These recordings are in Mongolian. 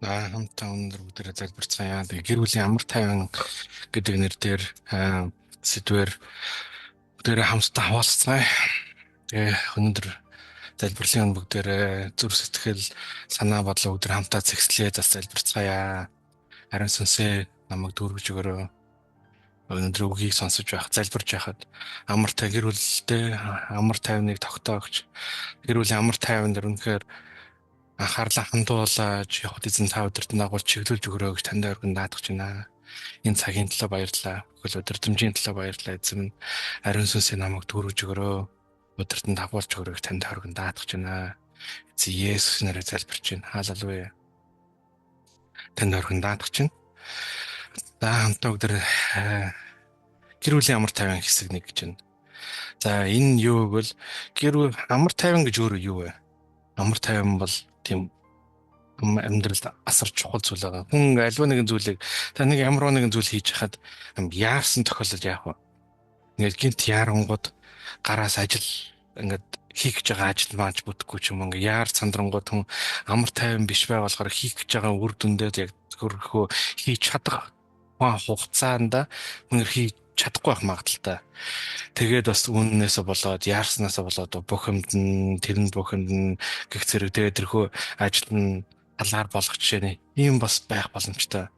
Хамтаа өндөр бүгдээрээ залбирцгаая. Тэгээ гэр бүлийн амар тайван гэдэг нэрээр сэдвэр бүгдээрээ хамтдаа хаваалцгаая. Тэгээ өндөр залбирлын бүгдээрээ зүрх сэтгэл санаа бодлоо бүгдээр хамтаа зэгслээ зас залбирцгаая. Харин сүнсээ намайг дүүргэж өгөөрэй. Өнөөдөр үгийг сонсож байх, залбирж байхад амар тай гэр бүлдээ амар тайвныг тогтоогч. Гэр бүлийн амар тайван дээр үнэхээр анхаарлаа хандуулж явахд эзэн та өдөрт дагуулж чиглүүлж өгөрөө гэж танд өргөн даатгаж байна. Энэ цагийн төлөө баярлалаа. Бүхэл өдөртөмжийн төлөө баярлалаа эзэн. Ариун сүнсээ намайг дүүргэж өгөрөө. Өдөрт дагуулж өгөрөө гэж танд өргөн даатгаж байна. Эзэн Есүс нэрээр залбирч байна. Халелуя. Танд өргөн даатгаж байна. За хамтаа өдөр гэр бүлийн амар тайван хэсэг нэг гэж байна. За энэ юу гэвэл гэр бүл амар тайван гэж өөрөө юу вэ? Амар тайван бол тийм амьдралд асар чухал зүйл байгаа. Хүн альва нэгэн зүйлийг та нэг ямар нэгэн зүйл хийж хахад яарсан тохиолдол яах вэ? Ингээд гинт ярангууд гараас ажил ингээд хийх гэж байгаа ажил маань бүтэхгүй ч юм ингээд яар сандрангууд хүн амар тайван биш байгаа болохоор хийх гэж байгаа үр дүндээ яг хөрхөө хийж чадах хугацаанд хүн хийж чадахгүй байх магадaltaй. Тэгээд бас үннээсээ болоод яарснаасаа болоод бухимд нь тэрэнд бухимд нь гих зэрэг тэгээд тэрхүү ажил нь талаар болох жишээ нь ийм бас байх боломжтой.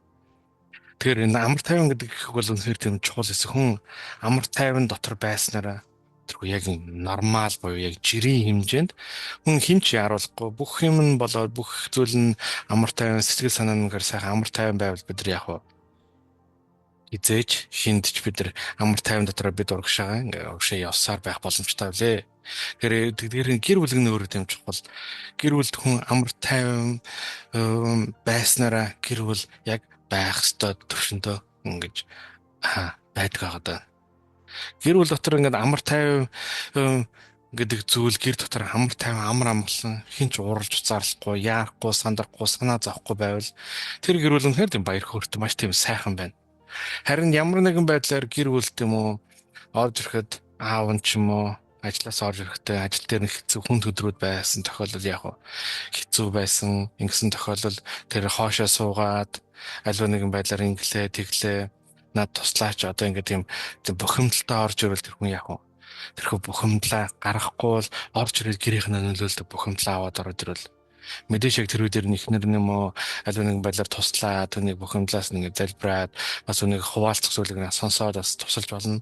Тэгэхээр энэ амар тайван гэдэг бол үнэхээр тийм чухал хэсэг. Хүн амар тайван дотор байснараа тэрхүү яг нормал буюу яг жирийн хэмжээнд хүн хинч яаруулахгүй бүх юм нь болоод бүх зүйл нь амар тайван сэтгэл санаа нэгээр сайхан амар тайван байвал бид нар яах вэ? Эзэж хиндж бид нар амар тайван дотроо бид урагшаа ингээ урагшаа явсаар байх боломжтой үлээ. Тэгэхээр гэр бүл нь өөрөө тийм чухал. Гэр бүлд хүн амар тайван байснараа гэр бүл яг байх ёстой төвшөндөө ингэж байдаг байгаа даа. Гэр бүл дотор ингээд амар тайван гэдэг зүйл гэр дотор амар тайван амар амгалан хинч ууралж уцаарлахгүй, яарахгүй, сандрахгүй, санаа зовхгүй байвал тэр гэр бүл үнэхээр тийм баяр хөөртэй маш тийм сайхан байна. Харин ямар нэгэн байдлаар гэр бүлт юм уу орж ирэхэд аав нь ч юм уу ажлаас орж ирэхдээ ажил дээр нэг хэцүү хүн төдрүүд байсан тохиолдол яг хэцүү байсан ингэсэн тохиолдол тэр хоошоо суугаад аливаа нэгэн байдлаар инглээ тэглээ над туслаач одоо ингээд тийм бухимдалтай орж ирвэл тэр хүн яг тэрхүү бухимдлаа гаргахгүй бол орж ирээд гэрийнхэн нөлөөлдөг бухимдлаа аваад орж ирвэл мэдээж яг тэр үедэр нэхнэр юм уу аливаа нэгэн байдлаар туслаа түүнийг бухимдлаас нэг залбираад бас үнийг хуваалцах зүйлийг сонсоод бас тусалж болно.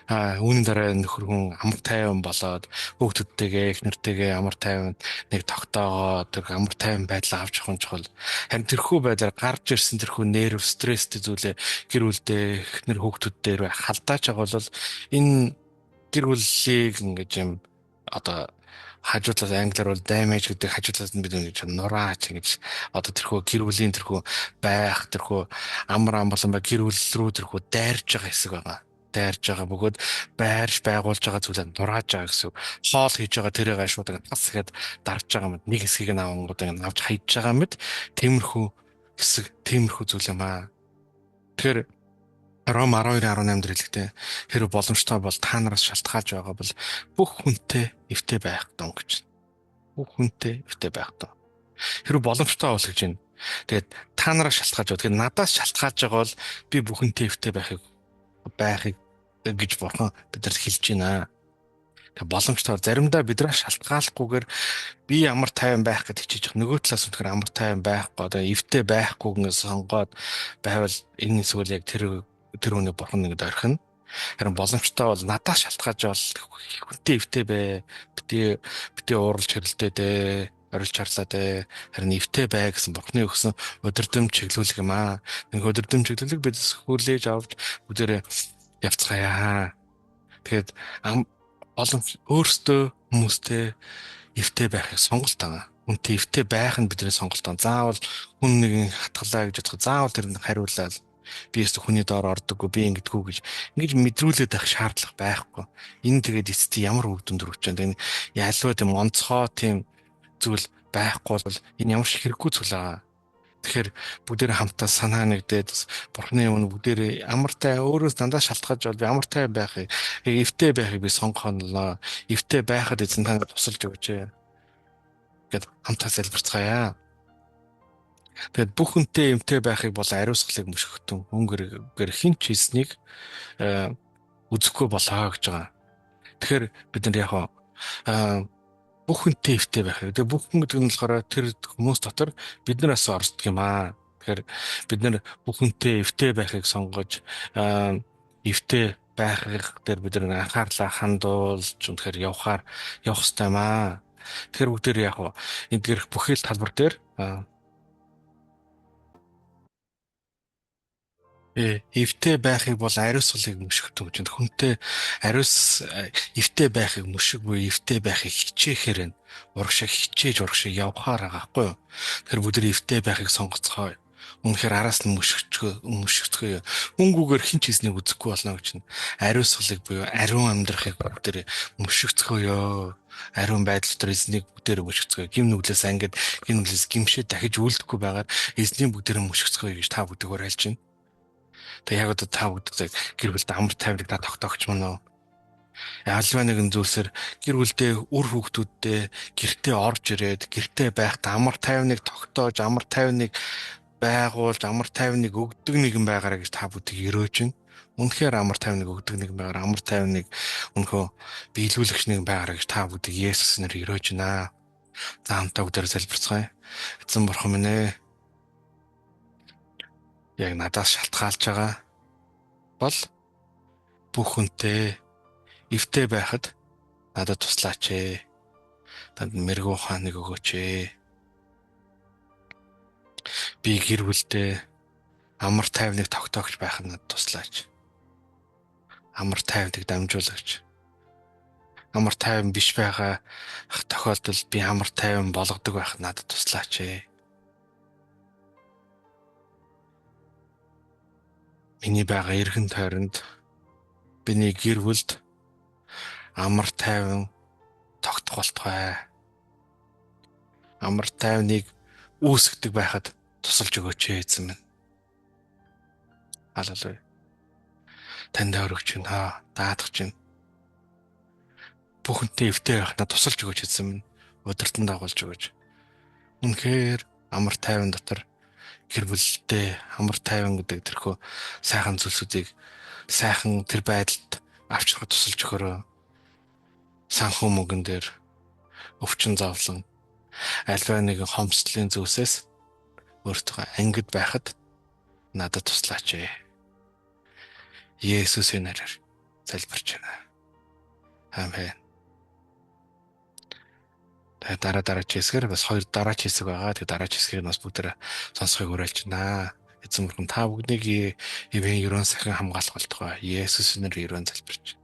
Үүний дараа нөхөр хүн амар тайван болоод хүүхдүүдтэйгээ эхнэртэйгээ амар тайван нэг тогтоогоо тэр амар тайван байдлаа авч явах нь чухал. Харин тэрхүү байдлаар гарч ирсэн тэрхүү нерв стресстэй зүйлээ гэр бүлдээ эхнэр хүүхдүүдээр халдааж байгаа бол энэ гэр бүлийг ингэж юм одоо хажуудлаас англиар бол damage гэдэг хажуудлаас нь бид ингэж нураач ингэж одоо тэрхүү гэр бүлийн тэрхүү байх тэрхүү амар амгалан ба гэр бүл рүү тэрхүү дайрж байгаа хэсэг байгаа. Дайрж байгаа бөгөөд байрж байгуулж байгаа зүйлээ нурааж байгаа гэсэн. Хоол хийж байгаа тэрийг шууд ингэ тас ихэд дарж байгаа мэд нэг хэсгийг нь авангууд ингэ авч хайж байгаа мэд тиймэрхүү хэсэг тиймэрхүү зүйл юм аа. Тэгэхээр Ром 12:18 дээр хэлэхдээ хэрэг боломжтой бол та нараас шалтгаалж байгаа бол бүх хүнтэй эвтэй байх тун гэж. Бүх хүнтэй эвтэй байх тун. Хэрэг боломжтой бол гэж байна. Тэгээд та нараас шалтгаалж байгаа. Тэгэхээр надаас шалтгаалж байгаа бол би бүх хүнтэй эвтэй байхыг гэж бурхан бидэрт хэлж байна. Тэг боломжтой заримдаа бидраас шалтгааллахгүйгээр би ямар тайван байх гэж хичээж байгаа. Нөгөө талаас үнэхээр амар тайван байхгүй одоо эвтэй байхгүйгээс сонгоод байвал энэ эсвэл яг тэр хүний бурхан нэгэд орхино. Харин боломжтой бол надаас шалтгаалж бол хүнтэй эвтэй бай. Битээ ууралж хэрэлдээ дээ. Орилж харлаа дээ. Харин эвтэй бай гэсэн бурханы өгсөн өдөрдөм чиглүүлэг юм аа. Нэг өдөрдөм чиглүүлэг бид хүлээж авч бүгдээрээ явцгаая. Тэгээд өөрсдөө хүмүүстэй эвтэй байхыг сонголт байгаа. Хүнтэй эвтэй байх нь бидний сонголт байгаа. Заавал хүн нэг хатгалаа гэж бодох. Заавал тэр нь хариулаад би өөртөө хүний доор ордоггүй би ингэдэггүй гэж ингэж мэдрүүлээд байх шаардлага байхгүй. Энэ тэгээд эцэст ямар үр дүнд хүрч байгаа. Энэ ялваа тийм онцгой тийм зүйл байхгүй бол энэ ямар ч хэрэггүй зүйл аа. Тэгэхээр бүгдээрээ хамтаа санаа нэгдээд бурхны өмнө бүгдээрээ амартай өөрөөс дандаа шалтгаалж бол би амартай байхыг эвтэй байхыг би сонгохноо эвтэй байхад эзэн танад тусалж өгч. Гэт хамтаа залбирцгаая. Тэгээд бүх хүнтэй эмтэй байхыг бол ариусгалыг мөшгөхтөн өнгөр хин ч хийснийг э, үзэхгүй болоо гэж байгаа. Тэгэхээр бид нар яг аа бүх хүнтэй эвтэй байх хэрэгтэй. Бүх хүн гэдэг нь болохоор тэр хүмүүс дотор бид нар бас орсдог юм аа. Тэгэхээр бид нар бүх хүнтэй эвтэй байхыг сонгож эвтэй байхыг дээр бид нар анхаарлаа хандуулж үнэхээр явах хэрэгтэй юм аа. Тэгэхээр бүгдээр яг энэ дээрх бүхэл талбар дээр эвтэй байхыг бол ариусгалыг мөшгөх гэж байна. Хүнтэй эвтэй байхыг мөшөг буюу эвтэй байхыг хичээхээр нь урагшаа явахаар байгаа хгүй юу. Тэгэхээр бүгд эвтэй байхыг сонгоцгоо. Үнэхээр араас нь мөшгөцгөө. Хөнгүүгээр хин ч хийснийг үзэхгүй болно гэж байна. Ариусгалыг буюу ариун амьдрахыг бүгд мөшгөцгөөё. Ариун байдал дотор эзнийг бүгдээр мөшгөцгөө. Гим нүглээс ангид гим нүглээс гимшээ дахиж үлдэхгүй байгаад эзнийг бүгдээр мөшгөцгөө гэж та бүгд уриалж байна. Тэг яг одоо та бүгд гэр бүлд амар тайвныг та тогтоогч мөн үү? Альва нэгэн зүйлсээр гэр бүлдээ үр хүүхдүүддээ гэртээ орж ирээд гэртээ байхад амар тайвныг тогтоож амар тайвныг байгуулж амар тайвныг өгдөг нэгэн байгаараа гэж та бүгд өрөөж байна. Үнэхээр амар тайвныг өгдөг нэгэн байгаараа амар тайвныг үнэхөө биелүүлэгч нэгэн байгаараа гэж та бүгд Есүс нэр өрөөж байна. За хамтаа бүгдээр залбирцгаая. Эзэн бурхан минь ээ. Яг надаас шалтгаалж байгаа бол бүх хүнтэй эвтэй байхад надад туслаач ээ. Танд мэрэгүү ухааныг өгөөч ээ. Би гэр бүлдээ амар тайвныг тогтоогч байх нь надад туслаач. Амар тайвныг дамжуулагч. Амар тайван биш байгаа тохиолдолд би амар тайван болгодог байх нь надад туслаач ээ. Миний байгаа эргэн тойронд биний гэр бүлд амар тайван тогтох болтугай. Амар тайвныг үүсгдэг байхад тусалж өгөөч эзэн минь. Аллилуйя. Танд өргөж байна. Даатгах чинь. Бүхэнтэй эвтэй байх надад тусалж өгөөч эзэн минь. Удирдан дагуулж өгөөч. Үнэхээр амар тайван дотор гэр бүлдээ амар тайван гэдэг тэрхүү сайхан зүйлсүүдийг сайхан тэр байдалд авчрахад тусалж өгөөрэй. Санхүү мөнгөн дээр өвчин зовлон альва нэгэн хомсдлын зүйлсээс өөртөө ангид байхад надад туслаач ээ. Есүсийн нэрээр залбирч байна. Амен. Дараач хэсгээр бас хоёр дараач хэсэг байгаа. Тэгээ дараач хэсгийг бас бүгдээ сонсохыг уриалж байна. Эзэн бурхан та бүгднийг ивэн ерөн сахин хамгаалах болтугай. Есүсийн нэрээр ерөн залбирч.